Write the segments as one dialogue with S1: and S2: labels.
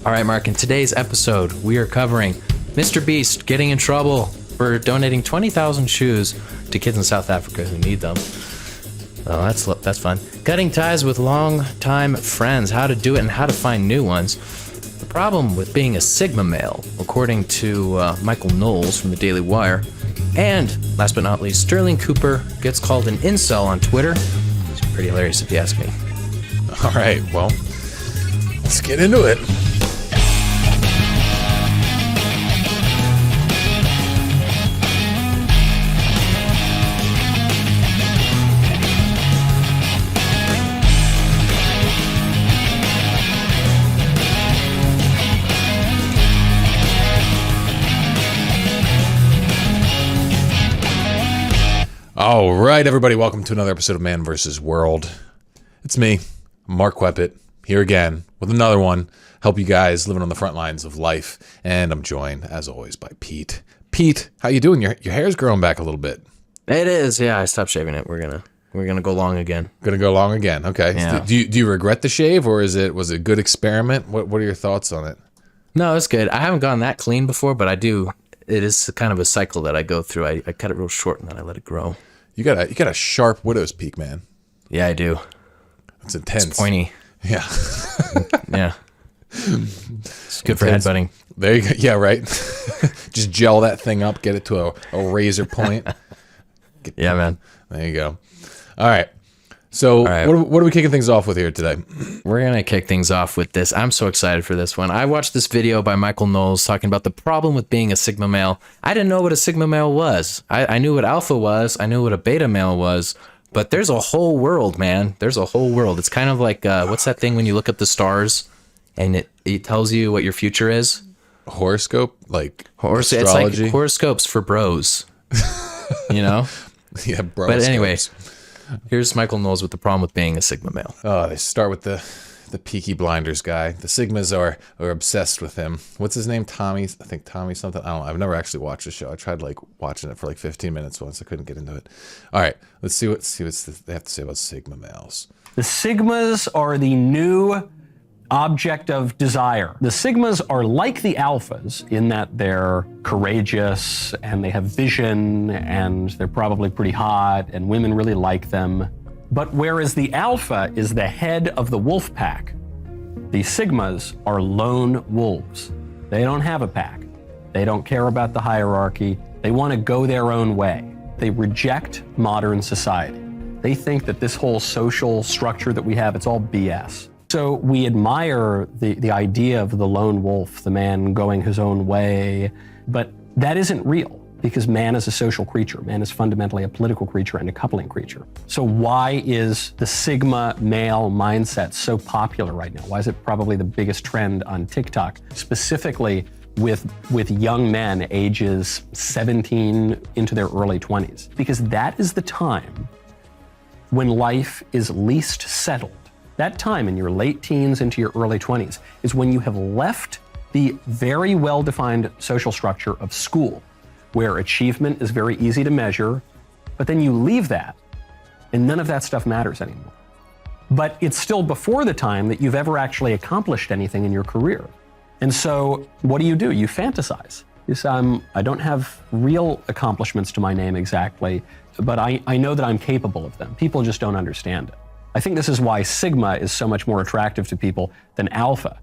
S1: All right, Mark, in today's episode, we are covering Mr. Beast getting in trouble for donating 20,000 shoes to kids in South Africa who need them. Oh, that's fun. Cutting ties with long-time friends, how to do it and how to find new ones. The problem with being a Sigma male, according to Michael Knowles from the Daily Wire. And, last but not least, Stirling Copper gets called an incel on Twitter. It's pretty hilarious if you ask me.
S2: All right, well, let's get into it. All right, everybody, welcome to another episode of Man vs. World. It's me, Mark Weppett, here again with another one. Help you guys living on the front lines of life. And I'm joined, as always, by Pete. Pete, how you doing? Your hair's growing back a little bit.
S1: It is, yeah. I stopped shaving it. We're gonna go long again.
S2: Gonna go long again. Okay.
S1: Yeah.
S2: Do you regret the shave, or was it a good experiment? What are your thoughts on it?
S1: No, it's good. I haven't gone that clean before, but I do. It is kind of a cycle that I go through. I cut it real short and then I let it grow.
S2: You got a sharp widow's peak, man.
S1: Yeah, I do.
S2: It's intense.
S1: It's pointy.
S2: Yeah.
S1: Yeah. It's good for headbutting.
S2: There you go. Yeah, right. Just gel that thing up, get it to a razor point.
S1: Yeah, man.
S2: There you go. All right. So what are we kicking things off with here today?
S1: We're going to kick things off with this. I'm so excited for this one. I watched this video by Michael Knowles talking about the problem with being a Sigma male. I didn't know what a Sigma male was. I knew what alpha was. I knew what a beta male was. But there's a whole world, man. There's a whole world. It's kind of like, what's that thing when you look up the stars and it tells you what your future is?
S2: Horoscope? Like
S1: astrology? It's like horoscopes for bros. You know?
S2: Yeah, bro.
S1: But anyway, here's Michael Knowles with the problem with being a Sigma male.
S2: Oh, they start with the Peaky Blinders guy. The Sigmas are obsessed with him. What's his name? Tommy? I think Tommy something. I don't know. I've never actually watched the show. I tried watching it for 15 minutes once. I couldn't get into it. All right, let's see what they have to say about Sigma males.
S3: The Sigmas are the new object of desire. The Sigmas are like the Alphas in that they're courageous and they have vision and they're probably pretty hot and women really like them. But whereas the Alpha is the head of the wolf pack, the Sigmas are lone wolves. They don't have a pack. They don't care about the hierarchy. They want to go their own way. They reject modern society. They think that this whole social structure that we have, it's all BS. So we admire the idea of the lone wolf, the man going his own way, but that isn't real. Because man is a social creature. Man is fundamentally a political creature and a coupling creature. So why is the Sigma male mindset so popular right now? Why is it probably the biggest trend on TikTok, specifically with young men ages 17 into their early 20s? Because that is the time when life is least settled. That time in your late teens into your early 20s is when you have left the very well-defined social structure of school, where achievement is very easy to measure, but then you leave that, and none of that stuff matters anymore. But it's still before the time that you've ever actually accomplished anything in your career. And so what do? You fantasize. You say, I don't have real accomplishments to my name exactly, but I know that I'm capable of them. People just don't understand it. I think this is why Sigma is so much more attractive to people than Alpha,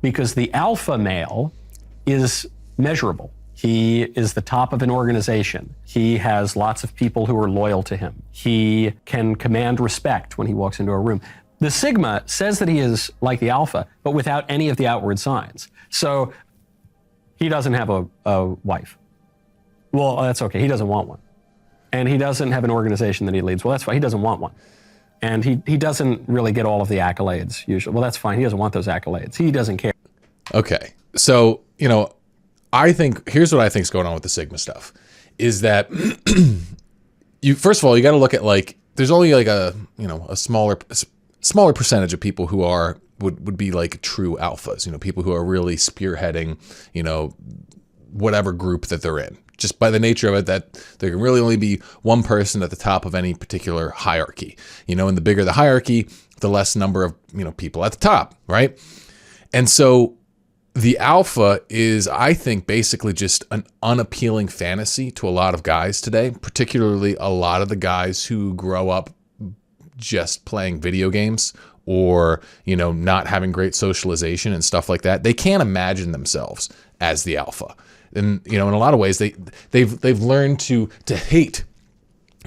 S3: because the Alpha male is measurable. He is the top of an organization. He has lots of people who are loyal to him. He can command respect when he walks into a room. The Sigma says that he is like the Alpha, but without any of the outward signs. So he doesn't have a wife. Well, that's okay. He doesn't want one. And he doesn't have an organization that he leads. Well, that's fine. He doesn't want one. And he doesn't really get all of the accolades usually. Well, that's fine. He doesn't want those accolades. He doesn't care.
S2: Okay. So, here's what I think is going on with the Sigma stuff is that first of all, you got to look at there's only a smaller percentage of people who would be like true alphas, people who are really spearheading, whatever group that they're in. Just by the nature of it, that there can really only be one person at the top of any particular hierarchy, and the bigger the hierarchy, the less number of, people at the top, right? And so the alpha is, I think, basically just an unappealing fantasy to a lot of guys today, particularly a lot of the guys who grow up just playing video games or, not having great socialization and stuff like that. They can't imagine themselves as the alpha. And, in a lot of ways, they've learned to hate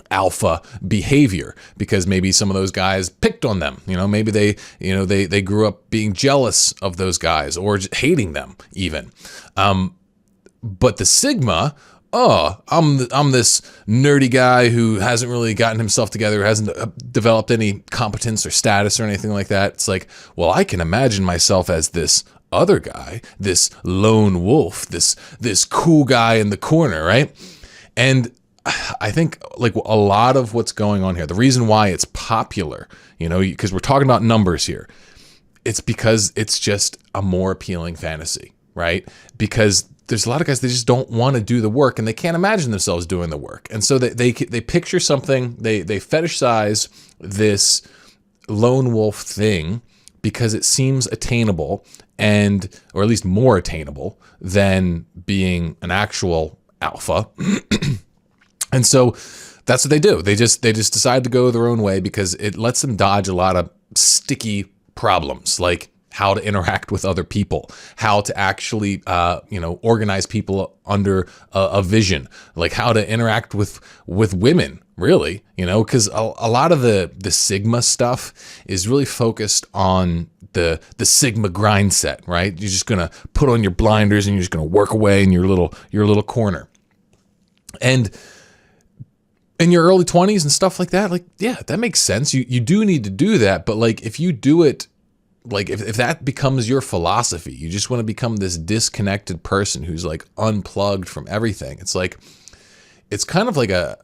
S2: alpha behavior because maybe some of those guys picked on them. Maybe they grew up being jealous of those guys or just hating them even. But the Sigma, I'm this nerdy guy who hasn't really gotten himself together, hasn't developed any competence or status or anything like that. It's like, well, I can imagine myself as this other guy, this lone wolf, this cool guy in the corner, right? And I think like a lot of what's going on here, the reason why it's popular, because we're talking about numbers here, it's because it's just a more appealing fantasy, right? Because there's a lot of guys that just don't want to do the work and they can't imagine themselves doing the work. And so they picture something, they fetishize this lone wolf thing because it seems attainable or at least more attainable than being an actual alpha. And so that's what they do. They just decide to go their own way because it lets them dodge a lot of sticky problems, like how to interact with other people, how to actually, organize people under a vision, like how to interact with women, really, because a lot of the Sigma stuff is really focused on the Sigma grind set, right? You're just gonna put on your blinders and you're just gonna work away in your little corner, and in your early 20s and stuff like that, like, yeah, that makes sense. You do need to do that. But like, if you do it, like if that becomes your philosophy, you just want to become this disconnected person who's like unplugged from everything. It's like, it's kind of like a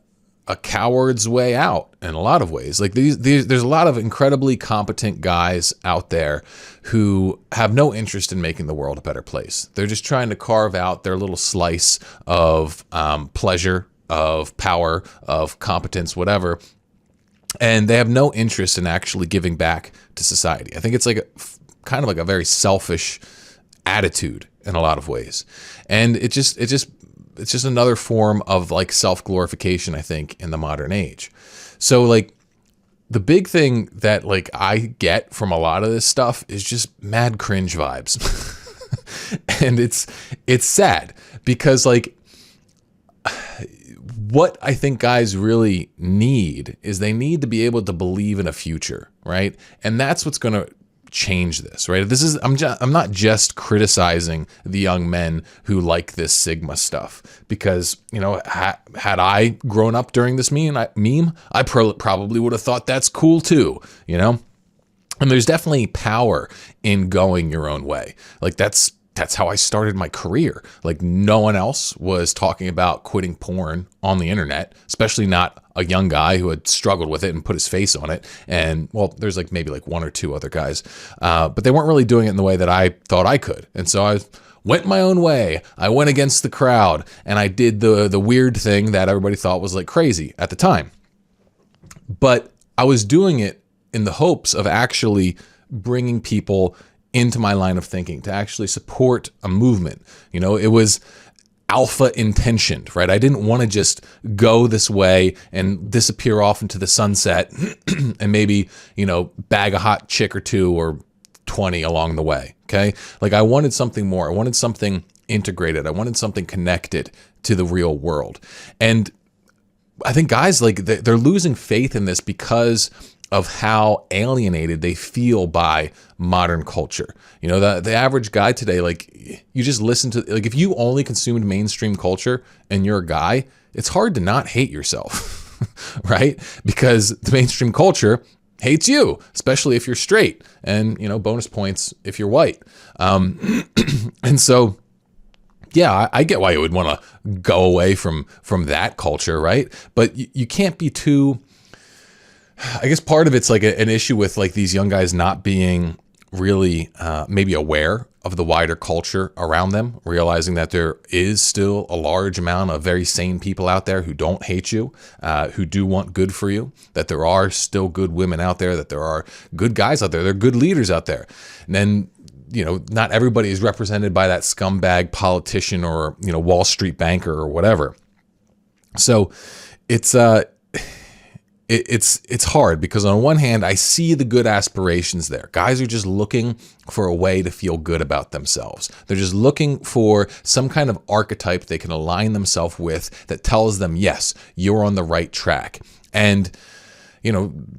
S2: coward's way out in a lot of ways. Like there's a lot of incredibly competent guys out there who have no interest in making the world a better place. They're just trying to carve out their little slice of pleasure, of power, of competence, whatever. And they have no interest in actually giving back to society. I think it's like kind of like a very selfish attitude in a lot of ways. And it's just another form of like self-glorification, I think, in the modern age. So like the big thing that like I get from a lot of this stuff is just mad cringe vibes. And it's sad because like what I think guys really need is they need to be able to believe in a future, right? And that's what's going to change this, right? I'm not just criticizing the young men who like this Sigma stuff because, had I grown up during this meme, I probably would have thought that's cool too, And there's definitely power in going your own way. Like that's how I started my career. Like no one else was talking about quitting porn on the internet, especially not a young guy who had struggled with it and put his face on it. And well, there's like maybe like one or two other guys, but they weren't really doing it in the way that I thought I could. And so I went my own way. I went against the crowd and I did the weird thing that everybody thought was like crazy at the time. But I was doing it in the hopes of actually bringing people into my line of thinking, to actually support a movement. It was alpha intentioned, right? I didn't want to just go this way and disappear off into the sunset and maybe, bag a hot chick or two or 20 along the way, okay? Like I wanted something more. I wanted something integrated. I wanted something connected to the real world. And I think guys, like they're losing faith in this because of how alienated they feel by modern culture. The average guy today, like you just listen to, like if you only consumed mainstream culture and you're a guy, it's hard to not hate yourself, right? Because the mainstream culture hates you, especially if you're straight, and bonus points if you're white. And so, yeah, I get why you would want to go away from that culture, right? But you can't be too, I guess part of it's like an issue with like these young guys not being really maybe aware of the wider culture around them, realizing that there is still a large amount of very sane people out there who don't hate you, who do want good for you, that there are still good women out there, that there are good guys out there, there are good leaders out there. And then not everybody is represented by that scumbag politician or, Wall Street banker or whatever. So it's hard because on one hand, I see the good aspirations there. Guys are just looking for a way to feel good about themselves. They're just looking for some kind of archetype they can align themselves with that tells them, yes, you're on the right track. And,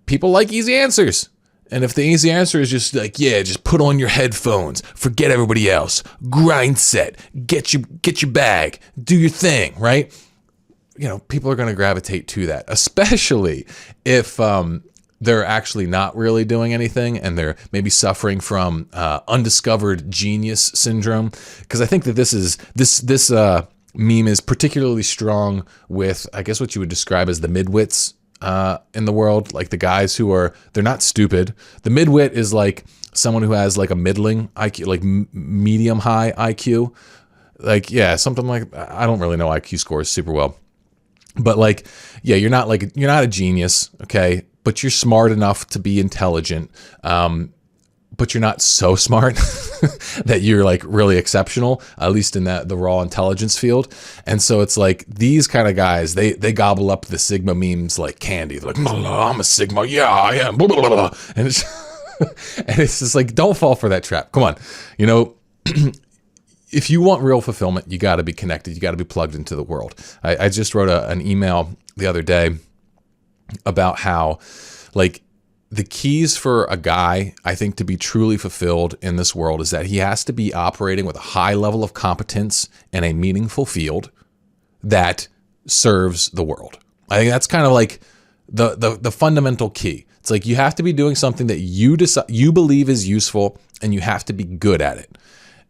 S2: people like easy answers. And if the easy answer is just like, yeah, just put on your headphones, forget everybody else, grind set, get your bag, do your thing, right? People are going to gravitate to that, especially if they're actually not really doing anything and they're maybe suffering from undiscovered genius syndrome. Because I think that this meme is particularly strong with, I guess, what you would describe as the midwits in the world, like the guys they're not stupid. The midwit is like someone who has like a middling IQ, like medium high IQ. Like, yeah, something like, I don't really know IQ scores super well. But like, yeah, you're not a genius, okay? But you're smart enough to be intelligent. But you're not so smart that you're like really exceptional, at least in the raw intelligence field. And so it's like these kind of guys, they gobble up the Sigma memes like candy. They're like, I'm a Sigma, yeah, I am, blah, blah, blah. And it's and it's just like, don't fall for that trap. Come on, if you want real fulfillment, you got to be connected. You got to be plugged into the world. I just wrote an email the other day about how, like, the keys for a guy, I think, to be truly fulfilled in this world is that he has to be operating with a high level of competence in a meaningful field that serves the world. I think that's kind of like the fundamental key. It's like you have to be doing something that you believe is useful, and you have to be good at it.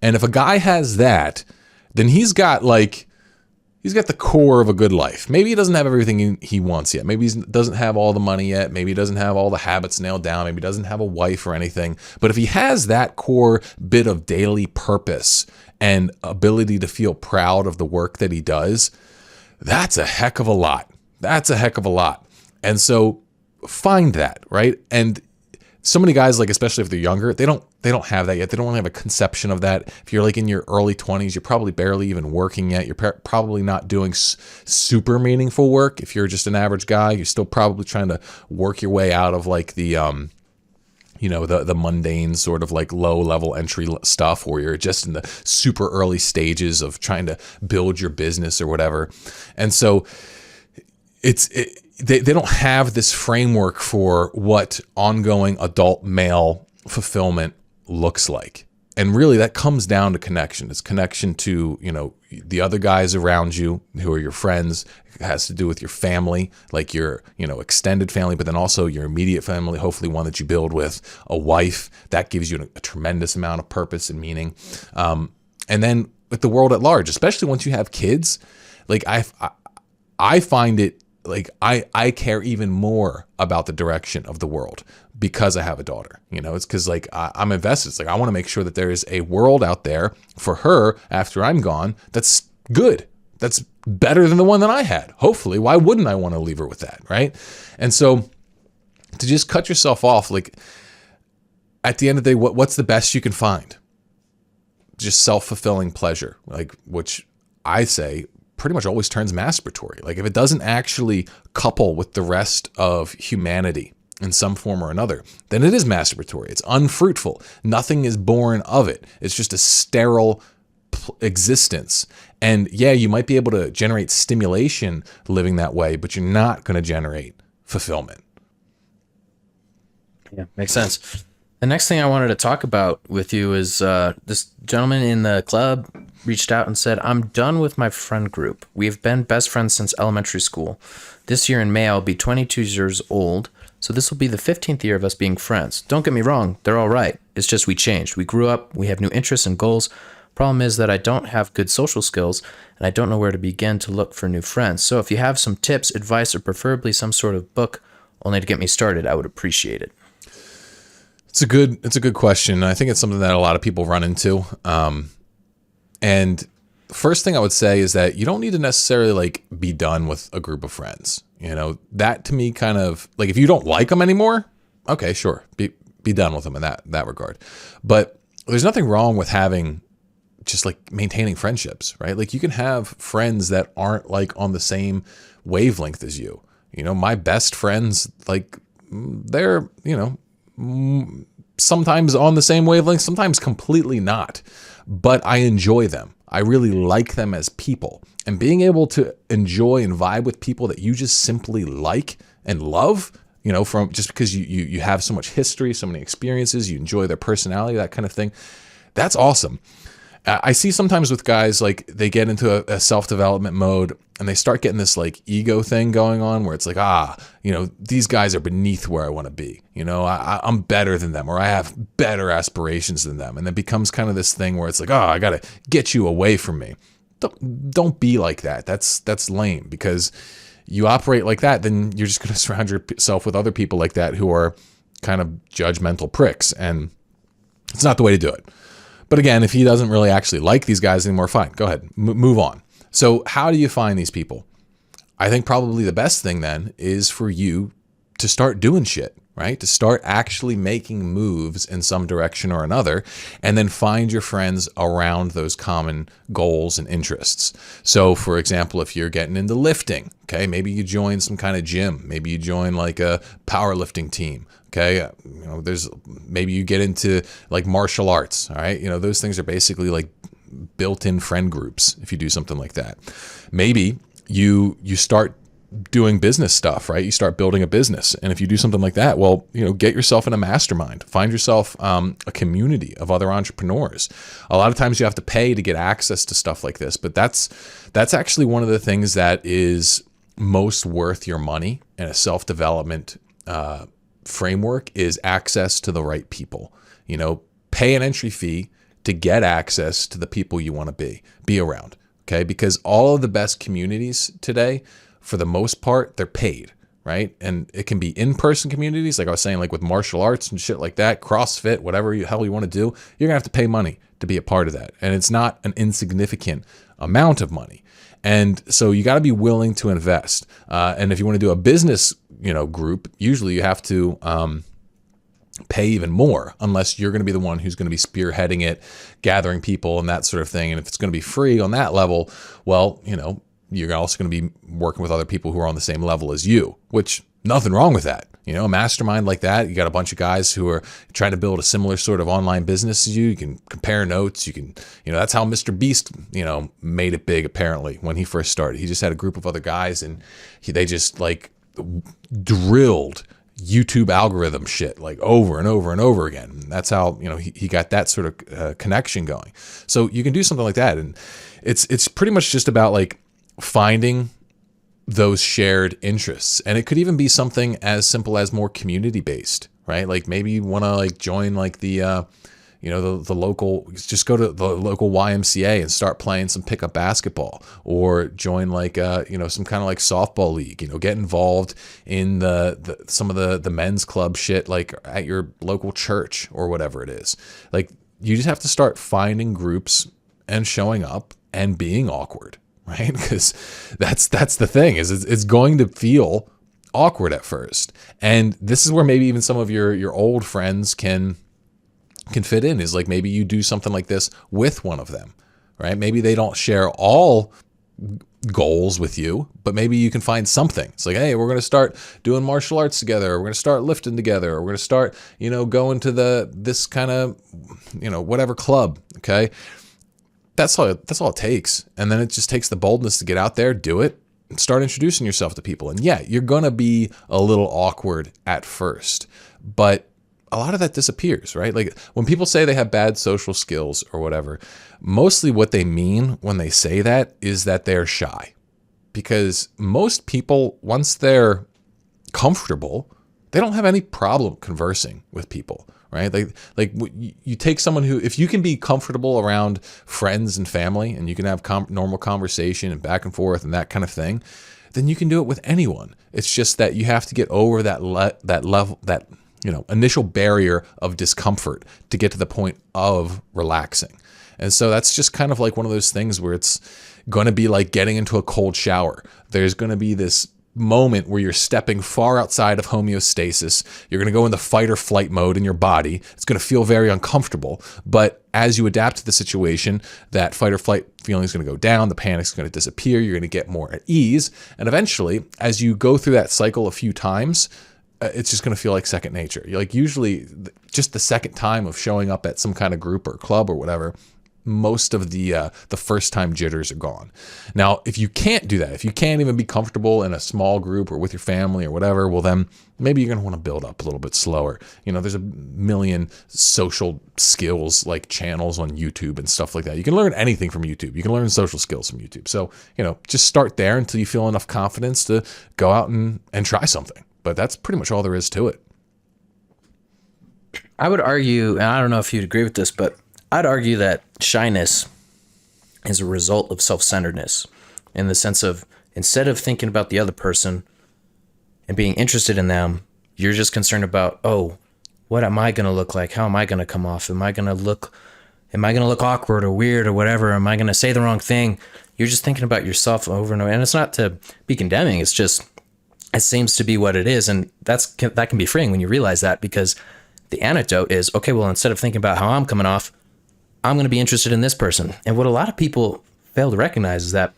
S2: And if a guy has that, then he's got the core of a good life. Maybe he doesn't have everything he wants yet. Maybe he doesn't have all the money yet. Maybe he doesn't have all the habits nailed down. Maybe he doesn't have a wife or anything. But if he has that core bit of daily purpose and ability to feel proud of the work that he does, that's a heck of a lot. That's a heck of a lot. And so find that, right? And so many guys, like, especially if they're younger, they don't have that yet. They don't have a conception of that. If you're like in your early 20s, you're probably barely even working yet. You're probably not doing super meaningful work. If you're just an average guy, you're still probably trying to work your way out of like the the mundane sort of like low level entry stuff, or you're just in the super early stages of trying to build your business or whatever. And so they don't have this framework for what ongoing adult male fulfillment looks like. And really that comes down to connection. It's connection to, the other guys around you who are your friends. It has to do with your family, like your, extended family, but then also your immediate family, hopefully one that you build with, a wife. That gives you a tremendous amount of purpose and meaning. And then with the world at large, especially once you have kids, like I find it, like I care even more about the direction of the world because I have a daughter. It's because like I'm invested. It's like I want to make sure that there is a world out there for her after I'm gone that's good, that's better than the one that I had. Hopefully, why wouldn't I want to leave her with that, right? And so to just cut yourself off, like at the end of the day, what's the best you can find? Just self-fulfilling pleasure, like, which I say pretty much always turns masturbatory. Like if it doesn't actually couple with the rest of humanity in some form or another, then it is masturbatory. It's unfruitful. Nothing is born of it. It's just a sterile existence. And yeah, you might be able to generate stimulation living that way, but you're not going to generate fulfillment.
S1: Yeah, makes sense. The next thing I wanted to talk about with you is this gentleman in the club reached out and said, I'm done with my friend group. We've been best friends since elementary school. This year in May, I'll be 22 years old, so this will be the 15th year of us being friends. Don't get me wrong, they're all right. It's just we changed. We grew up, we have new interests and goals. Problem is that I don't have good social skills, and I don't know where to begin to look for new friends. So if you have some tips, advice, or preferably some sort of book only to get me started, I would appreciate it.
S2: It's a good question. I think it's something that a lot of people run into. And the first thing I would say is that you don't need to necessarily like be done with a group of friends. That to me kind of like, if you don't like them anymore, okay, sure. Be done with them in that regard. But there's nothing wrong with having just like maintaining friendships, right? Like you can have friends that aren't like on the same wavelength as you. You know, my best friends, like they're, you know, sometimes on the same wavelength, sometimes completely not, but I enjoy them. I really like them as people, and being able to enjoy and vibe with people that you just simply like and love, you know, from just because you have so much history, so many experiences, you enjoy their personality, that kind of thing. That's awesome. I see sometimes with guys, like they get into a self-development mode and they start getting this like ego thing going on where it's like, you know, these guys are beneath where I want to be. You know, I'm better than them, or I have better aspirations than them. And it becomes kind of this thing where it's like, I got to get you away from me. Don't be like that. That's lame, because you operate like that, then you're just going to surround yourself with other people like that who are kind of judgmental pricks. And it's not the way to do it. But again, if he doesn't really actually like these guys anymore, fine, go ahead, move on. So how do you find these people? I think probably the best thing then is for you to start doing shit, right? To start actually making moves in some direction or another, and then find your friends around those common goals and interests. So for example, if you're getting into lifting, okay, maybe you join some kind of gym, maybe you join like a powerlifting team. Okay, you know, maybe you get into like martial arts. All right, you know, those things are basically like built-in friend groups. If you do something like that, maybe you start doing business stuff, right? You start building a business, and if you do something like that, well, you know, get yourself in a mastermind. Find yourself a community of other entrepreneurs. A lot of times you have to pay to get access to stuff like this, but that's actually one of the things that is most worth your money in a self-development framework, is access to the right people. You know, pay an entry fee to get access to the people you want to be around. Okay, because all of the best communities today, for the most part, they're paid, right? And it can be in-person communities, like I was saying, like with martial arts and shit like that, CrossFit, whatever hell you want to do, you're gonna have to pay money to be a part of that, and it's not an insignificant amount of money. And so you got to be willing to invest. And if you want to do a business, you know, group, usually you have to pay even more, unless you're going to be the one who's going to be spearheading it, gathering people and that sort of thing. And if it's going to be free on that level, well, you know, you're also going to be working with other people who are on the same level as you, which nothing wrong with that. You know, a mastermind like that, you got a bunch of guys who are trying to build a similar sort of online business as you. You can compare notes. You can, you know, that's how Mr. Beast, you know, made it big apparently when he first started. He just had a group of other guys, and they just like drilled YouTube algorithm shit like over and over and over again. That's how, you know, he got that sort of connection going. So you can do something like that, and it's pretty much just about like finding those shared interests. And it could even be something as simple as more community based, right? Like maybe you want to like join like the you know, the local, just go to the local YMCA and start playing some pickup basketball, or join like you know, some kind of like softball league, you know, get involved in some of the men's club shit, like at your local church or whatever it is. Like you just have to start finding groups and showing up and being awkward, right? Because that's the thing, is it's going to feel awkward at first. And this is where maybe even some of your old friends can fit in, is like maybe you do something like this with one of them, right? Maybe they don't share all goals with you, but maybe you can find something. It's like, hey, we're going to start doing martial arts together. We're going to start lifting together. We're going to start, you know, going to this kind of, you know, whatever club. Okay. That's all it takes. And then it just takes the boldness to get out there, do it, and start introducing yourself to people. And yeah, you're going to be a little awkward at first, but a lot of that disappears, right? Like when people say they have bad social skills or whatever, mostly what they mean when they say that is that they're shy. Because most people, once they're comfortable, they don't have any problem conversing with people, right? Like you take someone who, if you can be comfortable around friends and family, and you can have normal conversation and back and forth and that kind of thing, then you can do it with anyone. It's just that you have to get over that level, that, you know, initial barrier of discomfort to get to the point of relaxing. And so that's just kind of like one of those things where it's going to be like getting into a cold shower. There's going to be this moment where you're stepping far outside of homeostasis. You're going to go into fight or flight mode in your body. It's going to feel very uncomfortable. But as you adapt to the situation, that fight or flight feeling is going to go down. The panic's going to disappear. You're going to get more at ease. And eventually, as you go through that cycle a few times, it's just going to feel like second nature. You're like, usually just the second time of showing up at some kind of group or club or whatever, most of the first time jitters are gone. Now, if you can't do that, if you can't even be comfortable in a small group or with your family or whatever, well, then maybe you're going to want to build up a little bit slower. You know, there's a million social skills like channels on YouTube and stuff like that. You can learn anything from YouTube. You can learn social skills from YouTube. So, you know, just start there until you feel enough confidence to go out and try something. But that's pretty much all there is to it.
S1: I would argue, and I don't know if you'd agree with this, but I'd argue that shyness is a result of self-centeredness, in the sense of, instead of thinking about the other person and being interested in them, you're just concerned about, oh, what am I going to look like? How am I going to come off? Am I going to look awkward or weird or whatever? Am I going to say the wrong thing? You're just thinking about yourself over and over. And it's not to be condemning. It's just, it seems to be what it is. And that can be freeing when you realize that, because the antidote is, okay, well, instead of thinking about how I'm coming off, I'm going to be interested in this person. And what a lot of people fail to recognize is that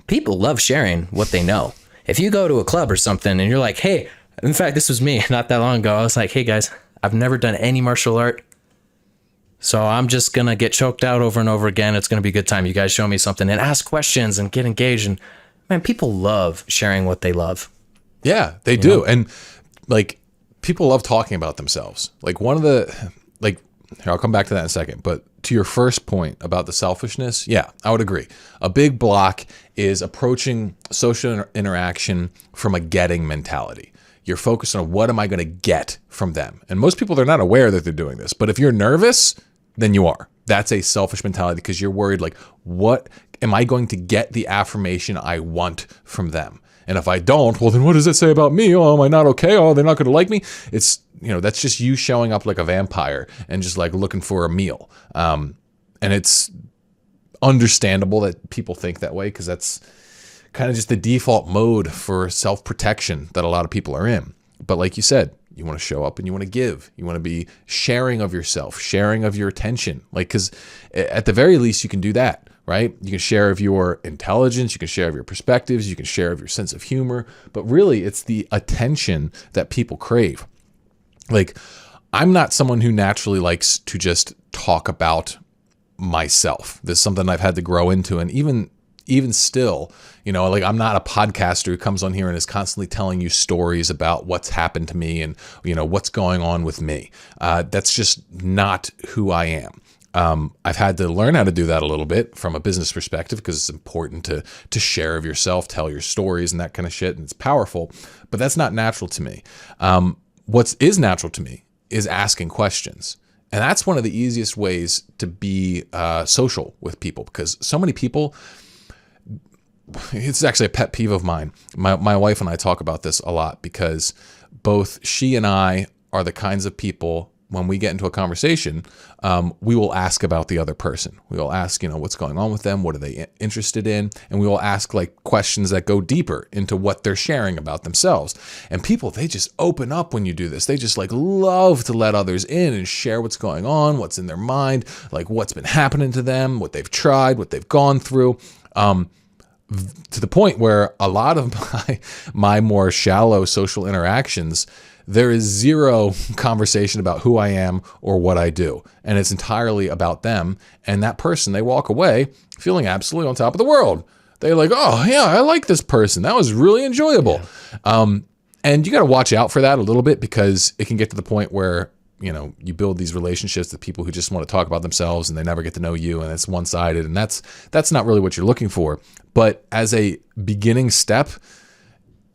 S1: people love sharing what they know. If you go to a club or something and you're like, hey, in fact, this was me not that long ago. I was like, hey guys, I've never done any martial art, so I'm just going to get choked out over and over again. It's going to be a good time. You guys show me something and ask questions and get engaged. And man, people love sharing what they love.
S2: Yeah, they do. Know? And like, people love talking about themselves. Like here, I'll come back to that in a second, but to your first point about the selfishness, yeah, I would agree. A big block is approaching social interaction from a getting mentality. You're focused on, what am I going to get from them? And most people, they're not aware that they're doing this. But if you're nervous, then you are. That's a selfish mentality, because you're worried, like, what am I going to get the affirmation I want from them? And if I don't, well, then what does it say about me? Oh, am I not okay? Oh, they're not going to like me. It's, that's just you showing up like a vampire and just like looking for a meal. And it's understandable that people think that way, because that's kind of just the default mode for self-protection that a lot of people are in. But like you said, you want to show up and you want to give. You want to be sharing of yourself, sharing of your attention. Like, because at the very least, you can do that, right? You can share of your intelligence, you can share of your perspectives, you can share of your sense of humor. But really, it's the attention that people crave. Like, I'm not someone who naturally likes to just talk about myself. This is something I've had to grow into. And even still, like, I'm not a podcaster who comes on here and is constantly telling you stories about what's happened to me and, what's going on with me. That's just not who I am. I've had to learn how to do that a little bit from a business perspective, because it's important to share of yourself, tell your stories and that kind of shit. And it's powerful, but that's not natural to me. What is natural to me is asking questions. And that's one of the easiest ways to be social with people, because so many people, it's actually a pet peeve of mine. My wife and I talk about this a lot, because both she and I are the kinds of people, when we get into a conversation, we will ask about the other person. We will ask, what's going on with them? What are they interested in? And we will ask like questions that go deeper into what they're sharing about themselves. And people, they just open up when you do this. They just like love to let others in and share what's going on, what's in their mind, like what's been happening to them, what they've tried, what they've gone through. To the point where a lot of my more shallow social interactions, there is zero conversation about who I am or what I do. And it's entirely about them. And that person, they walk away feeling absolutely on top of the world. They're like, oh, yeah, I like this person. That was really enjoyable. Yeah. And you got to watch out for that a little bit, because it can get to the point where, you build these relationships with people who just want to talk about themselves and they never get to know you, and it's one-sided. And that's not really what you're looking for. But as a beginning step,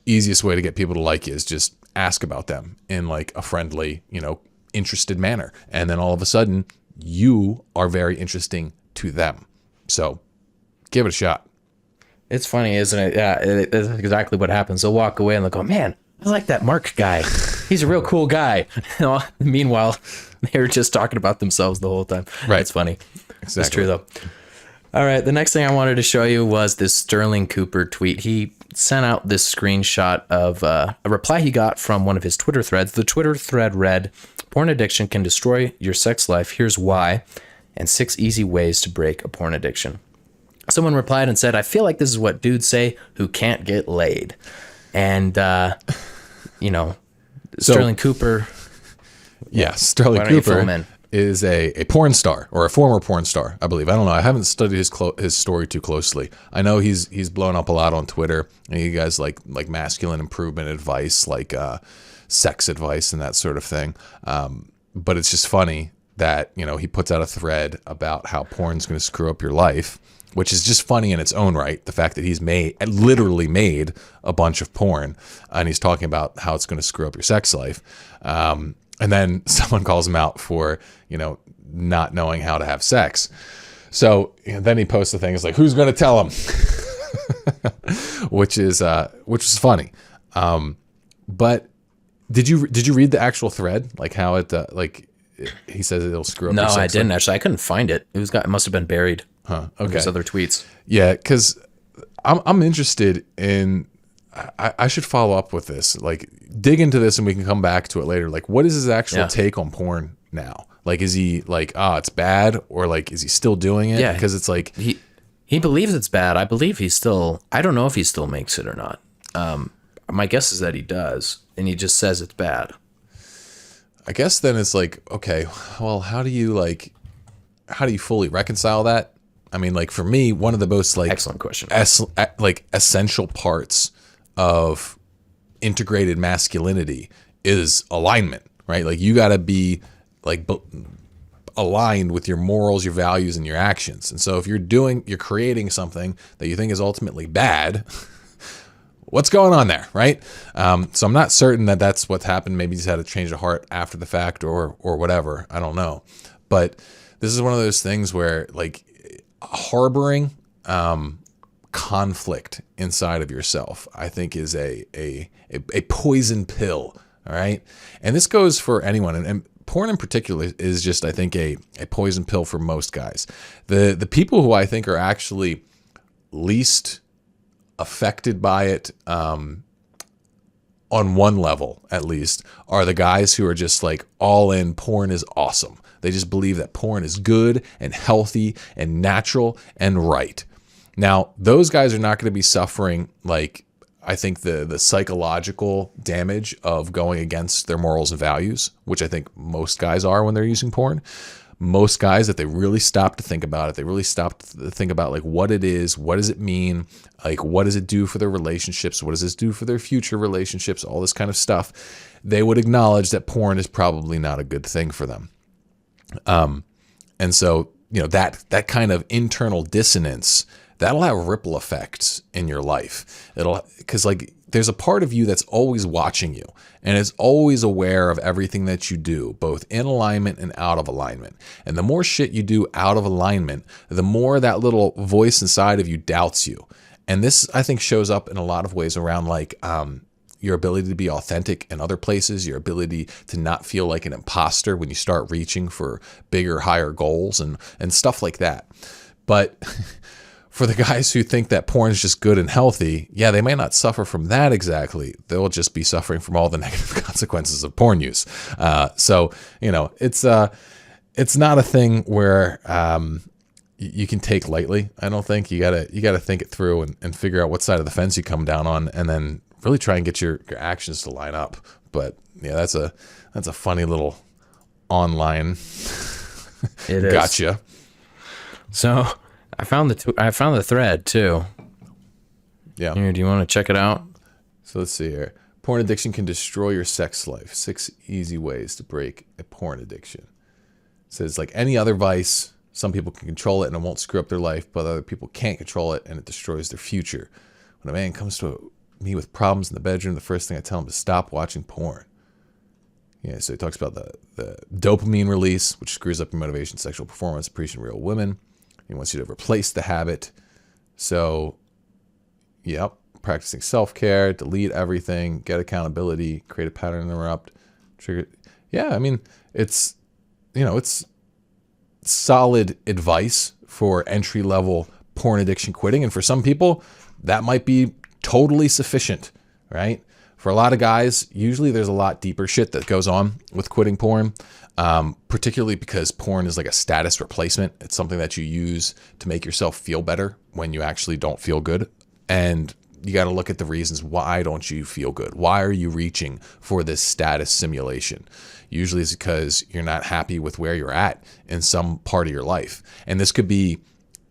S2: easiest way to get people to like you is just ask about them in like a friendly, interested manner. And then all of a sudden you are very interesting to them. So give it a shot.
S1: It's funny, isn't it? Yeah, it's exactly what happens. They'll walk away and they'll go, man, I like that Mark guy. He's a real cool guy. Meanwhile, they're just talking about themselves the whole time.
S2: Right.
S1: It's funny.
S2: Exactly.
S1: It's true though. All right, the next thing I wanted to show you was this Stirling Cooper tweet. He sent out this screenshot of a reply he got from one of his Twitter threads. The Twitter thread read, "Porn addiction can destroy your sex life. Here's why, and 6 easy ways to break a porn addiction." Someone replied and said, "I feel like this is what dudes say who can't get laid." And, Stirling Cooper.
S2: Yeah, Stirling
S1: Why don't you fill
S2: Cooper
S1: him in?
S2: is a porn star, or a former porn star, I believe. I don't know. I haven't studied his story too closely. I know he's blown up a lot on Twitter, and you guys like masculine improvement advice, like sex advice and that sort of thing. But it's just funny that he puts out a thread about how porn's going to screw up your life, which is just funny in its own right. The fact that he's literally made a bunch of porn, and he's talking about how it's going to screw up your sex life. And then someone calls him out for, not knowing how to have sex. So then he posts the things like, "Who's going to tell him?" which is funny. But did you read the actual thread? Like how he says it'll screw up your sex
S1: No, I
S2: life?
S1: didn't actually. I couldn't find it. It must have been buried.
S2: Huh.
S1: In
S2: Okay.
S1: his other tweets.
S2: Yeah, because I'm interested in. I should follow up with this. Like, dig into this, and we can come back to it later. Like, what is his actual take on porn now? Like, is he like, it's bad, or like, is he still doing it?
S1: Yeah,
S2: because it's like
S1: he believes it's bad. I believe I don't know if he still makes it or not. My guess is that he does, and he just says it's bad.
S2: I guess then it's like, okay, well, how do you fully reconcile that? I mean, like for me, one of the most
S1: Excellent question.
S2: Essential parts of integrated masculinity is alignment, right? Like you got to be aligned with your morals, your values, and your actions. And so if you're creating something that you think is ultimately bad, what's going on there, right? So I'm not certain that that's what's happened. Maybe he's had a change of heart after the fact or whatever. I don't know. But this is one of those things where harboring conflict inside of yourself, I think, is a poison pill. All right. And this goes for anyone. And porn in particular is just, I think, a poison pill for most guys. The people who I think are actually least affected by it, on one level at least, are the guys who are just like all in. Porn is awesome. They just believe that porn is good and healthy and natural and right. Now, those guys are not going to be suffering, I think, the psychological damage of going against their morals and values, which I think most guys are when they're using porn. Most guys, if they really stop to think about it, they really stop to think about what it is, what does it mean, what does it do for their relationships, what does this do for their future relationships, all this kind of stuff, they would acknowledge that porn is probably not a good thing for them. And so, that kind of internal dissonance, that'll have ripple effects in your life. Because there's a part of you that's always watching you and is always aware of everything that you do, both in alignment and out of alignment. And the more shit you do out of alignment, the more that little voice inside of you doubts you. And this, I think, shows up in a lot of ways around your ability to be authentic in other places, your ability to not feel like an imposter when you start reaching for bigger, higher goals and stuff like that. But for the guys who think that porn is just good and healthy, yeah, they may not suffer from that exactly. They'll just be suffering from all the negative consequences of porn use. So, it's not a thing where you can take lightly. I don't think you gotta think it through and figure out what side of the fence you come down on, and then really try and get your actions to line up. But yeah, that's a funny little online
S1: It is.
S2: gotcha.
S1: So I found the thread too.
S2: Yeah.
S1: Here, do you want to check it out?
S2: So let's see here. Porn addiction can destroy your sex life. 6 easy ways to break a porn addiction. It says, like any other vice, some people can control it and it won't screw up their life, but other people can't control it and it destroys their future. When a man comes to me with problems in the bedroom, the first thing I tell him is stop watching porn. Yeah, so he talks about the dopamine release, which screws up your motivation, sexual performance, appreciation of real women. He wants you to replace the habit. So, yep, practicing self-care, delete everything, get accountability, create a pattern interrupt, trigger. Yeah, I mean, it's solid advice for entry level porn addiction quitting. And for some people, that might be totally sufficient, right? For a lot of guys, usually there's a lot deeper shit that goes on with quitting porn, particularly because porn is like a status replacement. It's something that you use to make yourself feel better when you actually don't feel good. And you got to look at the reasons. Why don't you feel good? Why are you reaching for this status simulation? Usually it's because you're not happy with where you're at in some part of your life. And this could be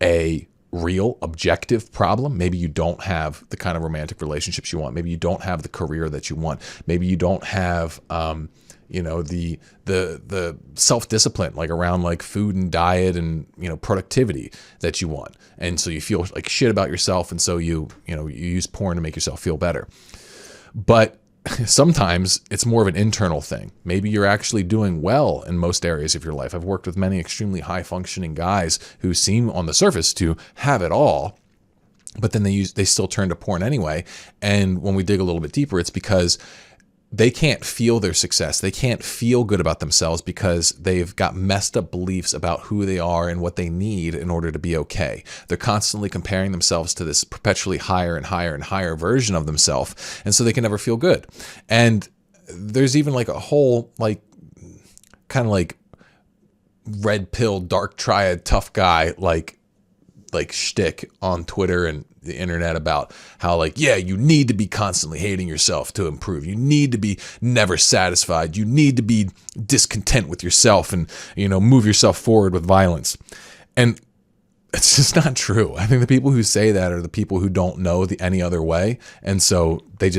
S2: a real objective problem. Maybe you don't have the kind of romantic relationships you want. Maybe you don't have the career that you want. Maybe you don't have, the self-discipline, like around like food and diet and, productivity that you want. And so you feel like shit about yourself. And so you use porn to make yourself feel better. But sometimes it's more of an internal thing. Maybe you're actually doing well in most areas of your life. I've worked with many extremely high functioning guys who seem on the surface to have it all, but then they still turn to porn anyway. And when we dig a little bit deeper, it's because they can't feel their success. They can't feel good about themselves because they've got messed up beliefs about who they are and what they need in order to be okay. They're constantly comparing themselves to this perpetually higher and higher and higher version of themselves. And so they can never feel good. And there's even like a whole, like, kind of like red pill, dark triad, tough guy, like shtick on Twitter and the internet about how, like, yeah, you need to be constantly hating yourself to improve. You need to be never satisfied. You need to be discontent with yourself and, move yourself forward with violence. And it's just not true. I think the people who say that are the people who don't know any other way. And so they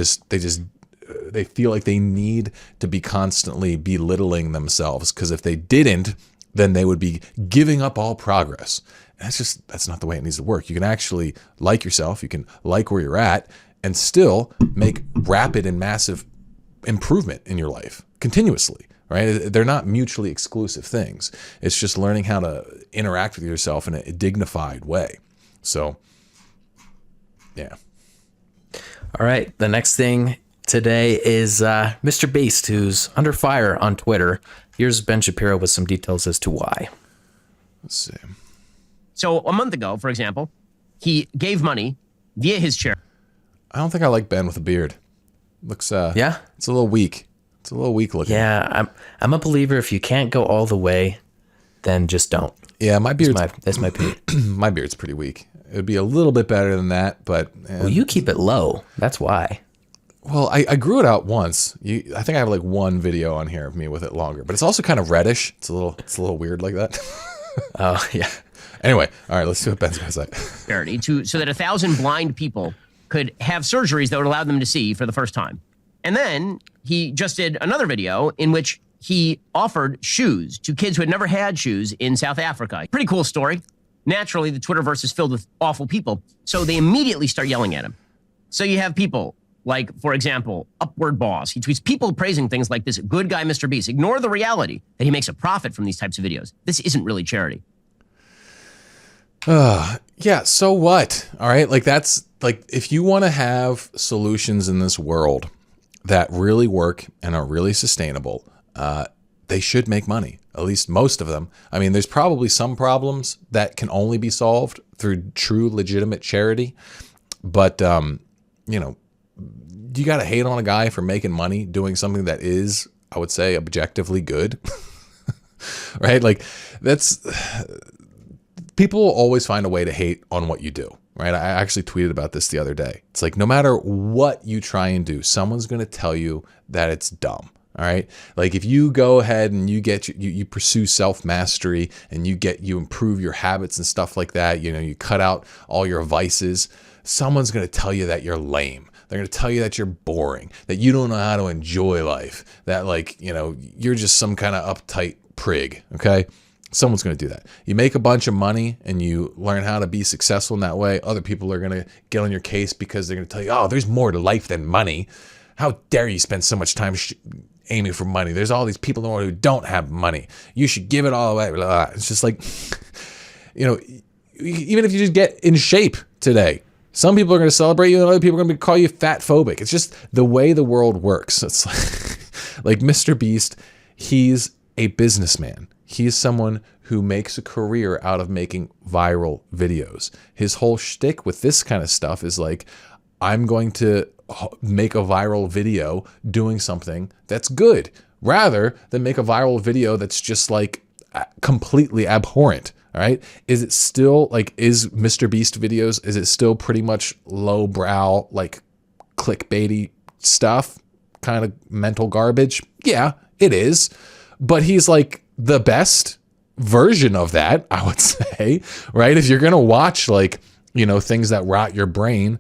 S2: feel like they need to be constantly belittling themselves, because if they didn't, then they would be giving up all progress. That's not the way it needs to work. You can actually like yourself. You can like where you're at and still make rapid and massive improvement in your life continuously, right? They're not mutually exclusive things. It's just learning how to interact with yourself in a dignified way. So, yeah.
S1: All right. The next thing today is Mr. Beast, who's under fire on Twitter. Here's Ben Shapiro with some details as to why.
S2: Let's see.
S4: So a month ago, for example, he gave money via his charity.
S2: I don't think I like Ben with a beard. Looks
S1: yeah,
S2: it's a little weak. It's a little weak looking.
S1: Yeah, I'm a believer. If you can't go all the way, then just don't.
S2: Yeah, my beard.
S1: That's my opinion.
S2: My beard's pretty weak. It would be a little bit better than that, but
S1: well, you keep it low. That's why.
S2: Well, I grew it out once. I think I have like one video on here of me with it longer, but it's also kind of reddish. It's a little weird like that.
S1: Oh yeah.
S2: Anyway, all right, let's see what Ben's going to say.
S4: Charity so that 1,000 blind people could have surgeries that would allow them to see for the first time. And then he just did another video in which he offered shoes to kids who had never had shoes in South Africa. Pretty cool story. Naturally, the Twitterverse is filled with awful people, so they immediately start yelling at him. So you have people like, for example, Upward Boss. He tweets people praising things like this good guy, Mr. Beast. Ignore the reality that he makes a profit from these types of videos. This isn't really charity.
S2: Yeah, so what? All right, like that's like, if you want to have solutions in this world that really work and are really sustainable, they should make money, at least most of them. I mean, there's probably some problems that can only be solved through true legitimate charity, but you got to hate on a guy for making money doing something that is, I would say, objectively good. Right? Like, that's, people will always find a way to hate on what you do, right? I actually tweeted about this the other day. It's like, no matter what you try and do, someone's going to tell you that it's dumb. All right. Like, if you go ahead and you pursue self-mastery and you improve your habits and stuff like that, you cut out all your vices, someone's going to tell you that you're lame. They're going to tell you that you're boring, that you don't know how to enjoy life, that you're just some kind of uptight prig. Okay. Someone's going to do that. You make a bunch of money and you learn how to be successful in that way. Other people are going to get on your case because they're going to tell you, oh, there's more to life than money. How dare you spend so much time aiming for money? There's all these people in the world who don't have money. You should give it all away. Blah, blah. It's just like, even if you just get in shape today, some people are going to celebrate you and other people are going to call you fat phobic. It's just the way the world works. It's like Mr. Beast, he's a businessman. He's someone who makes a career out of making viral videos. His whole shtick with this kind of stuff is like, I'm going to make a viral video doing something that's good, rather than make a viral video that's just like completely abhorrent. All right. Is it still like, is Mr. Beast videos, is it still pretty much lowbrow, like clickbaity stuff, kind of mental garbage? Yeah, it is. But he's like the best version of that, I would say, right? If you're going to watch like, you know, things that rot your brain,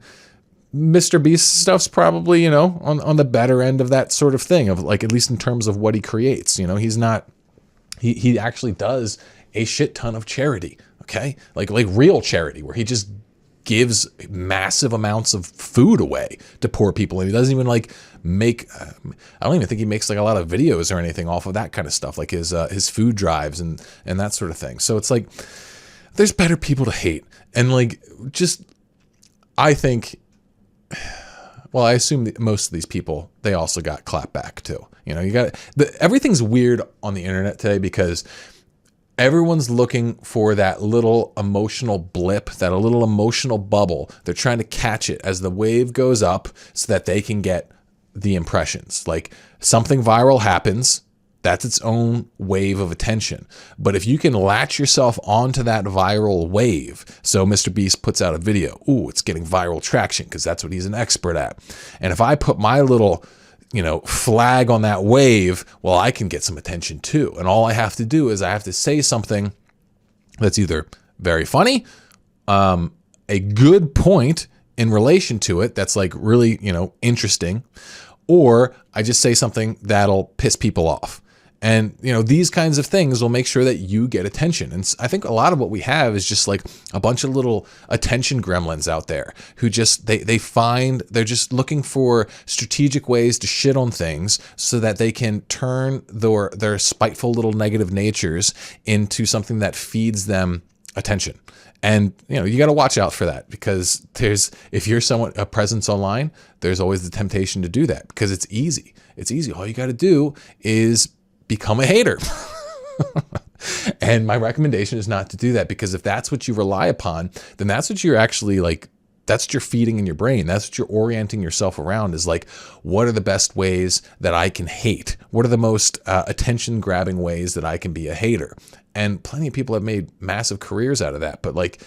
S2: Mr. Beast stuff's probably, you know, on the better end of that sort of thing, of like, at least in terms of what he creates. You know, he's not, he actually does a shit ton of charity, okay? Like real charity, where he just gives massive amounts of food away to poor people. And he doesn't even like make, I don't even think he makes like a lot of videos or anything off of that kind of stuff, like his food drives and that sort of thing. So it's like, there's better people to hate. And like, just, I think, well, I assume that most of these people, they also got clapped back too. You know, you got everything's weird on the internet today because everyone's looking for that little emotional blip, that a little emotional bubble. They're trying to catch it as the wave goes up so that they can get the impressions. Like something viral happens, that's its own wave of attention. But if you can latch yourself onto that viral wave, so Mr. Beast puts out a video, ooh, it's getting viral traction because that's what he's an expert at. And if I put my little, you know, flag on that wave, well, I can get some attention too. And all I have to do is I have to say something that's either very funny, a good point in relation to it that's like really, you know, interesting, or I just say something that'll piss people off. And, you know, these kinds of things will make sure that you get attention. And I think a lot of what we have is just like a bunch of little attention gremlins out there who just, they're just looking for strategic ways to shit on things so that they can turn their spiteful little negative natures into something that feeds them attention. And, you know, you got to watch out for that, because if you're a presence online, there's always the temptation to do that because it's easy. It's easy. All you got to do is become a hater. And my recommendation is not to do that, because if that's what you rely upon, then that's what you're actually like, that's what you're feeding in your brain. That's what you're orienting yourself around, is like, what are the best ways that I can hate? What are the most attention grabbing ways that I can be a hater? And plenty of people have made massive careers out of that. But like,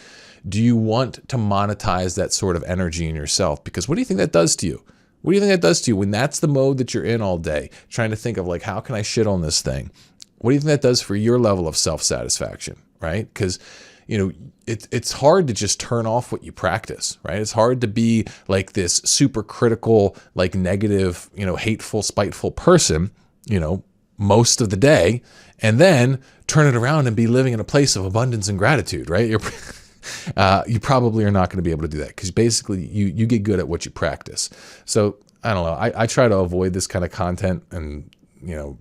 S2: do you want to monetize that sort of energy in yourself? Because what do you think that does to you? What do you think that does to you when that's the mode that you're in all day, trying to think of like, how can I shit on this thing? What do you think that does for your level of self-satisfaction, right? Because, you know, it's hard to just turn off what you practice, right? It's hard to be like this super critical, like negative, you know, hateful, spiteful person, you know, most of the day, and then turn it around and be living in a place of abundance and gratitude, right? You probably are not going to be able to do that, because basically you get good at what you practice. So I don't know. I try to avoid this kind of content and, you know,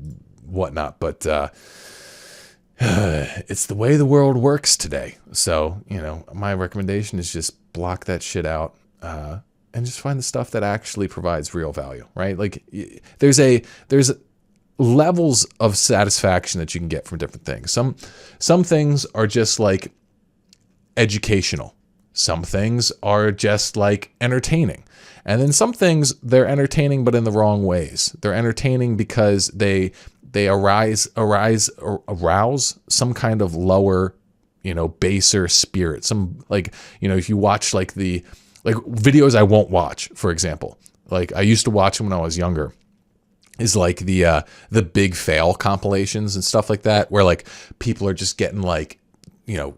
S2: whatnot, but it's the way the world works today. So, you know, my recommendation is just block that shit out and just find the stuff that actually provides real value, right? Like there's levels of satisfaction that you can get from different things. Some things are just like educational. Some things are just like entertaining. And then some things, they're entertaining, but in the wrong ways. They're entertaining because they arouse some kind of lower, you know, baser spirit. Some, like, you know, if you watch like videos I won't watch, for example, like I used to watch them when I was younger, is like the big fail compilations and stuff like that, where like people are just getting like, you know,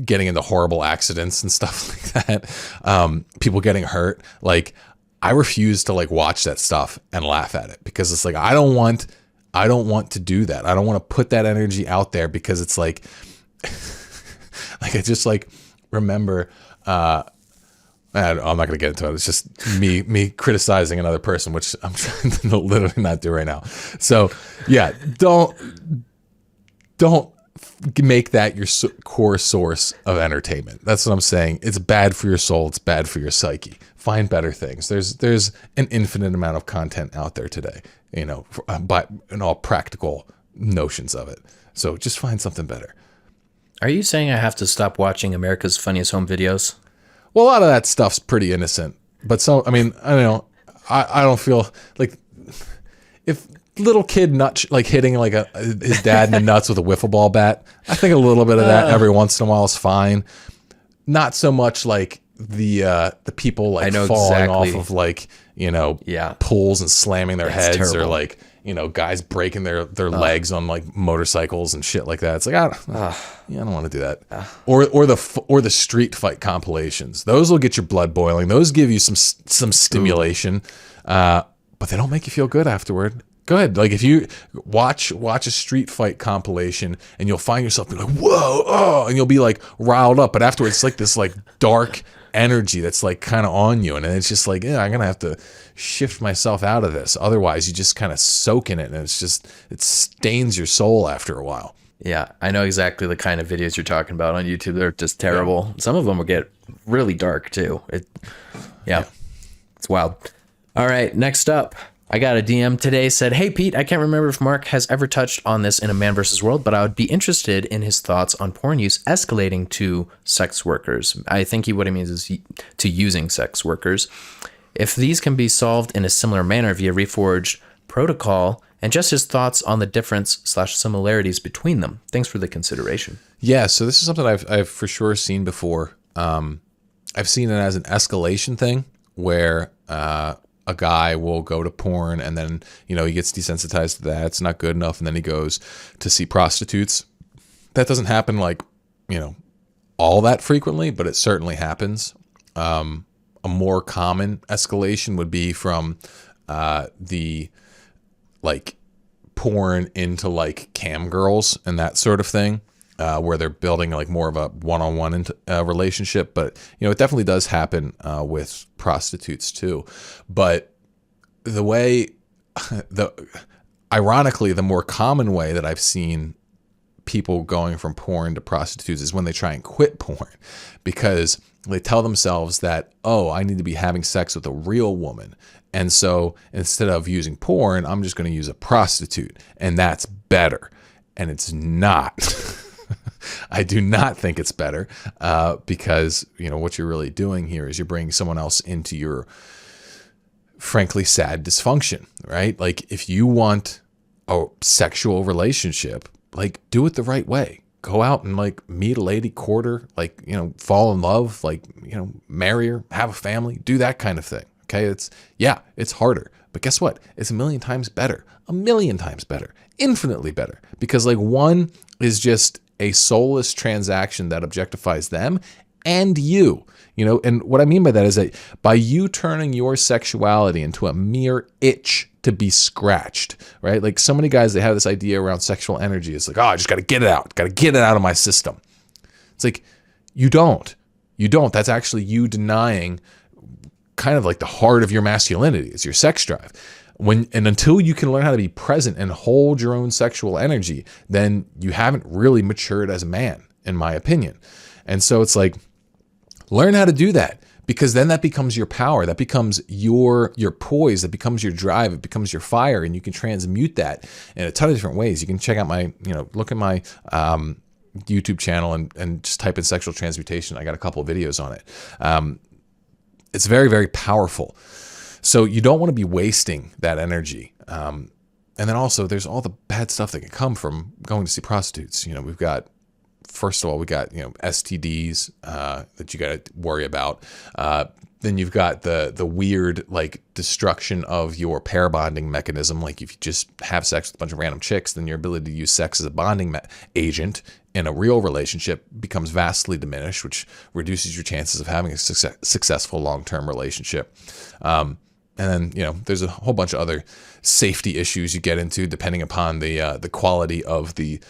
S2: getting into horrible accidents and stuff like that. People getting hurt. Like, I refuse to like watch that stuff and laugh at it, because it's like, I don't want to do that. I don't want to put that energy out there, because it's like, like I just like remember, I'm not going to get into it. It's just me criticizing another person, which I'm trying to literally not do right now. So yeah, don't make that your core source of entertainment. That's what I'm saying. It's bad for your soul. It's bad for your psyche. Find better things. There's an infinite amount of content out there today, you know, but in all practical, notions of it. So just find something better.
S1: Are you saying I have to stop watching America's Funniest Home Videos?
S2: Well, a lot of that stuff's pretty innocent, but I don't know. I don't feel like if little kid like hitting like his dad in the nuts with a wiffle ball bat, I think a little bit of that every once in a while is fine. Not so much like the people like falling off of like, pools and slamming their heads
S1: terrible.
S2: or like, guys breaking their legs on like motorcycles and shit like that. It's like, I don't want to do that. Or the street fight compilations. Those will get your blood boiling. Those give you some stimulation, but they don't make you feel good afterward. Go ahead. Like if you watch a street fight compilation and you'll find yourself being like, whoa, oh, and you'll be like riled up. But afterwards, it's like this like dark energy that's like kind of on you. And it's just like, I'm going to have to shift myself out of this. Otherwise, you just kind of soak in it. And it stains your soul after a while.
S1: Yeah, I know exactly the kind of videos you're talking about on YouTube. They're just terrible. Some of them will get really dark too. It's wild. All right, next up. I got a DM today, said, "Hey Pete, I can't remember if Mark has ever touched on this in a Man vs. World, but I would be interested in his thoughts on porn use escalating to sex workers." I think what he means is to using sex workers. If these can be solved in a similar manner via reforged protocol, and just his thoughts on the difference/similarities between them. Thanks for the consideration.
S2: Yeah, so this is something I've for sure seen before. I've seen it as an escalation thing where a guy will go to porn and then, he gets desensitized to that. It's not good enough. And then he goes to see prostitutes. That doesn't happen like, all that frequently, but it certainly happens. A more common escalation would be from the like porn into like cam girls and that sort of thing. Where they're building like more of a one-on-one relationship, but it definitely does happen with prostitutes too. But ironically, the more common way that I've seen people going from porn to prostitutes is when they try and quit porn, because they tell themselves that, oh, I need to be having sex with a real woman, and so instead of using porn, I'm just going to use a prostitute, and that's better, and it's not. I do not think it's better because, what you're really doing here is you're bringing someone else into your, frankly, sad dysfunction, right? Like if you want a sexual relationship, like do it the right way. Go out and like meet a lady, court her, like, fall in love, like, marry her, have a family, do that kind of thing. Okay. It's harder, but guess what? It's a million times better, infinitely better, because like one is just a soulless transaction that objectifies them and you, and what I mean by that is that by you turning your sexuality into a mere itch to be scratched, right? Like so many guys, they have this idea around sexual energy. It's like, oh, I just got to get it out of my system. It's like, you don't, that's actually you denying kind of like the heart of your masculinity. It's your sex drive. Until you can learn how to be present and hold your own sexual energy, then you haven't really matured as a man, in my opinion. And so it's like, learn how to do that, because then that becomes your power. That becomes your poise. That becomes your drive. It becomes your fire, and you can transmute that in a ton of different ways. You can check out my, look at my YouTube channel and just type in sexual transmutation. I got a couple of videos on it. It's very, very powerful. So you don't want to be wasting that energy. And then also there's all the bad stuff that can come from going to see prostitutes. We've got, first of all, STDs that you got to worry about. Then you've got the weird like destruction of your pair bonding mechanism. Like if you just have sex with a bunch of random chicks, then your ability to use sex as a bonding agent in a real relationship becomes vastly diminished, which reduces your chances of having a successful long-term relationship. And then, there's a whole bunch of other safety issues you get into depending upon the quality of the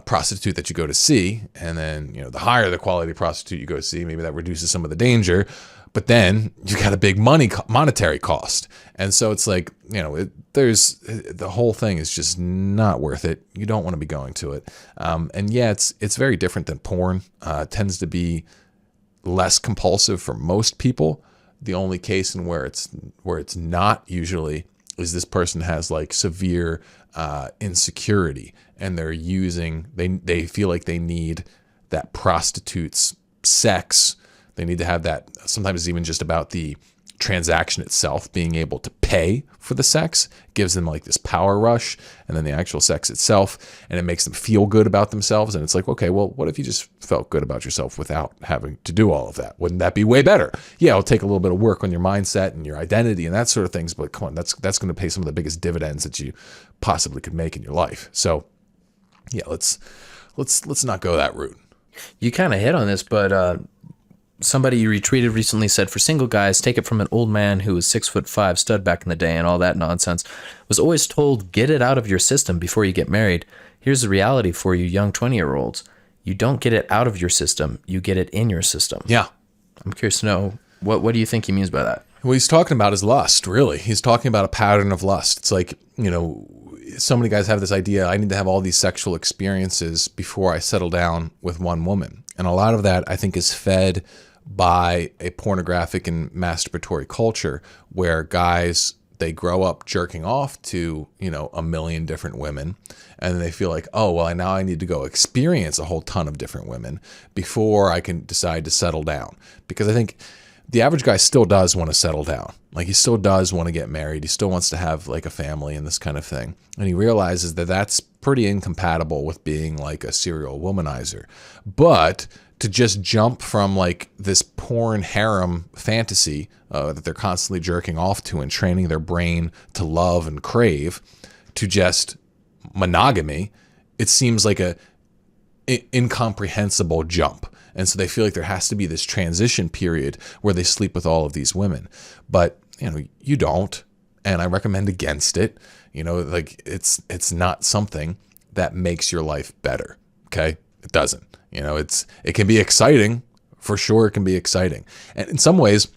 S2: prostitute that you go to see. And then, the higher the quality prostitute you go to see, maybe that reduces some of the danger. But then you got a big monetary cost. And so it's like, the whole thing is just not worth it. You don't want to be going to it. And yeah, it's very different than porn. It tends to be less compulsive for most people. The only case in where it's not usually is this person has like severe insecurity, and they feel like they need that prostitute's sex. They need to have that. Sometimes it's even just about the transaction itself, being able to pay for the sex gives them like this power rush, and then the actual sex itself, and it makes them feel good about themselves. And it's like, okay, well, what if you just felt good about yourself without having to do all of that? Wouldn't that be way better? Yeah, it'll take a little bit of work on your mindset and your identity and that sort of things, but come on, that's going to pay some of the biggest dividends that you possibly could make in your life. So yeah, let's not go that route.
S1: You kind of hit on this, but somebody you retweeted recently said, for single guys, take it from an old man who was 6'5" stud back in the day and all that nonsense, was always told, get it out of your system before you get married. Here's the reality for you young 20-year-olds. You don't get it out of your system. You get it in your system.
S2: Yeah.
S1: I'm curious to know, what do you think he means by that?
S2: What he's talking about is lust, really. He's talking about a pattern of lust. It's like, so many guys have this idea, I need to have all these sexual experiences before I settle down with one woman. And a lot of that, I think, is fed by a pornographic and masturbatory culture where guys, they grow up jerking off to, a million different women, and they feel like, oh, well, now I need to go experience a whole ton of different women before I can decide to settle down. Because I think the average guy still does want to settle down. Like, he still does want to get married. He still wants to have like a family and this kind of thing. And he realizes that that's pretty incompatible with being like a serial womanizer. But to just jump from like this porn harem fantasy that they're constantly jerking off to and training their brain to love and crave to just monogamy, it seems like a incomprehensible jump. And so they feel like there has to be this transition period where they sleep with all of these women. But, you don't. And I recommend against it. Like it's not something that makes your life better. Okay? It doesn't. It can be exciting. For sure, it can be exciting. And in some ways,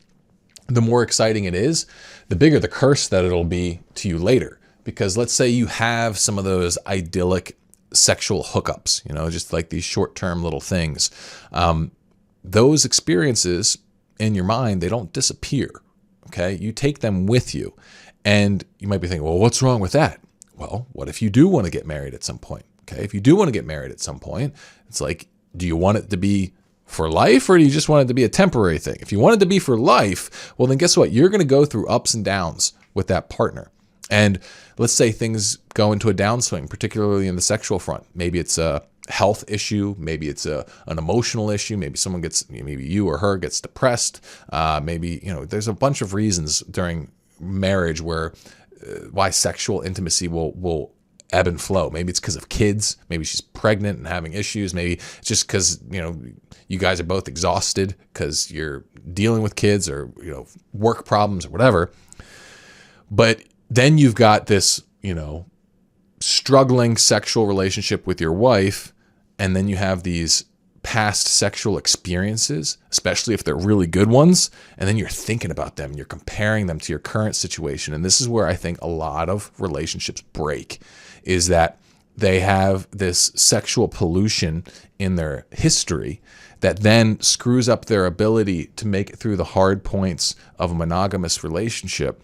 S2: the more exciting it is, the bigger the curse that it'll be to you later. Because let's say you have some of those idyllic sexual hookups, just like these short-term little things. Those experiences in your mind, they don't disappear. Okay? You take them with you. And you might be thinking, well, what's wrong with that? Well, what if you do want to get married at some point? Okay? If you do want to get married at some point, it's like, do you want it to be for life, or do you just want it to be a temporary thing? If you want it to be for life, well, then guess what? You're going to go through ups and downs with that partner. And let's say things go into a downswing, particularly in the sexual front. Maybe it's a health issue. Maybe it's an emotional issue. Maybe maybe you or her gets depressed. Maybe, there's a bunch of reasons during marriage why sexual intimacy will ebb and flow. Maybe it's because of kids. Maybe she's pregnant and having issues. Maybe it's just because, you guys are both exhausted because you're dealing with kids or, work problems or whatever. But then you've got this, struggling sexual relationship with your wife. And then you have these past sexual experiences, especially if they're really good ones. And then you're thinking about them and you're comparing them to your current situation. And this is where I think a lot of relationships break, is that they have this sexual pollution in their history that then screws up their ability to make it through the hard points of a monogamous relationship,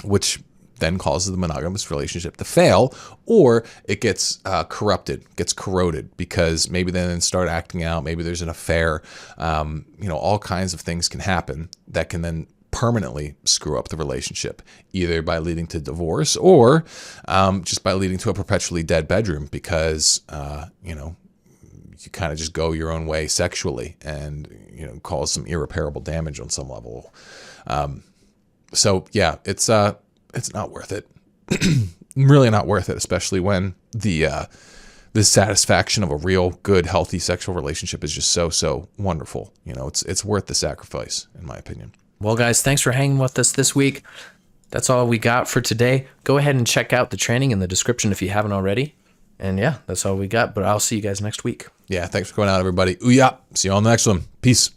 S2: which then causes the monogamous relationship to fail, or it gets corrupted, gets corroded, because maybe they then start acting out, maybe there's an affair, all kinds of things can happen that can then permanently screw up the relationship, either by leading to divorce or just by leading to a perpetually dead bedroom, because you kind of just go your own way sexually and cause some irreparable damage on some level. So yeah, it's not worth it. Really not worth it, especially when the satisfaction of a real good healthy sexual relationship is just so wonderful. It's worth the sacrifice, in my opinion.
S1: Well, guys, thanks for hanging with us this week. That's all we got for today. Go ahead and check out the training in the description if you haven't already. And yeah, that's all we got, but I'll see you guys next week.
S2: Yeah, thanks for going out, everybody. Ooh, yeah. See you on the next one. Peace.